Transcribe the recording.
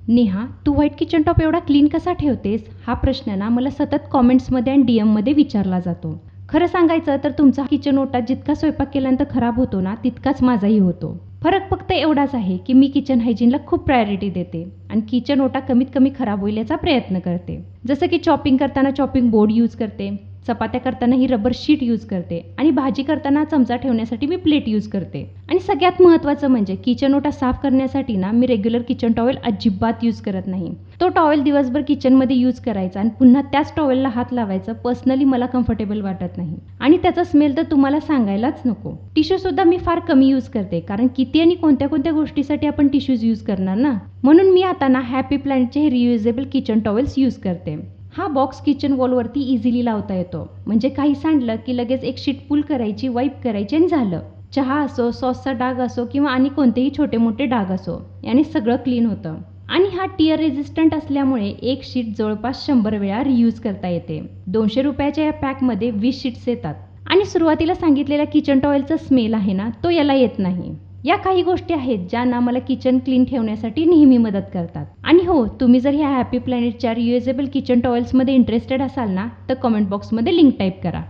नेहा, तू white kitchen top एवढा clean कसा ठेवतेस? हा प्रश्न ना मला सतत कॉमेंट्समध्ये आणि डीएममध्ये विचारला जातो. खरं सांगायचं तर तुमचा किचन ओटा जितका स्वयंपाक केल्यानंतर खराब होतो ना, तितकाच माझाही होतो. फरक फक्त एवढाच आहे की मी किचन हायजीनला खूप प्रायोरिटी देते आणि किचन ओटा कमीत कमी खराब होईल याचा प्रयत्न करते. जसं की चॉपिंग करताना चॉपिंग बोर्ड यूज करते, चपात्या करताना ही रबर शीट यूज करते आणि भाजी करताना चमचा ठेवण्यासाठी मी प्लेट यूज करते. आणि सगळ्यात महत्त्वाचं म्हणजे किचन ओटा साफ करण्यासाठी ना मी रेग्युलर किचन टॉवेल अजिबात यूज करत नाही. तो टॉवेल दिवसभर किचनमध्ये यूज करायचा आणि पुन्हा त्याच टॉवेलला हात लावायचं पर्सनली मला कम्फर्टेबल वाटत नाही. आणि त्याचा स्मेल तर तुम्हाला सांगायलाच नको. टिश्यूसुद्धा मी फार कमी यूज करते, कारण किती आणि कोणत्या कोणत्या गोष्टीसाठी आपण टिश्यूज यूज करणार ना. म्हणून मी आता ना हॅपी प्लॅनेटचे रियुजेबल किचन टॉवेल्स यूज करते. हा बॉक्स किचन वॉलवरती इझिली लावता येतो. म्हणजे काही सांडलं की लगेच एक शीट पुल करायची, वाईप करायची आणि झालं. चहा असो, सॉसचा डाग असो किंवा आणि कोणतेही छोटे मोठे डाग असो, याने सगळं क्लीन होतं. आणि हा टियर रेझिस्टंट असल्यामुळे एक शीट जवळपास 100 वेळा रियूज करता येते. 200 रुपयाच्या या पॅकमध्ये 20 शीट्स येतात. आणि सुरुवातीला सांगितलेला किचन टॉवेलचा स्मेल आहे ना, तो याला येत नाही. या काही गोष्टी आहेत ज्या ना मला किचन क्लीन ठेवण्यासाठी नेहमी मदत करतात. आणि हो, तुम्ही जर ह्या हॅपी प्लॅनेटच्या रियुजेबल किचन टॉवेल्समध्ये इंटरेस्टेड असाल ना, तर कमेंट बॉक्समध्ये लिंक टाईप करा.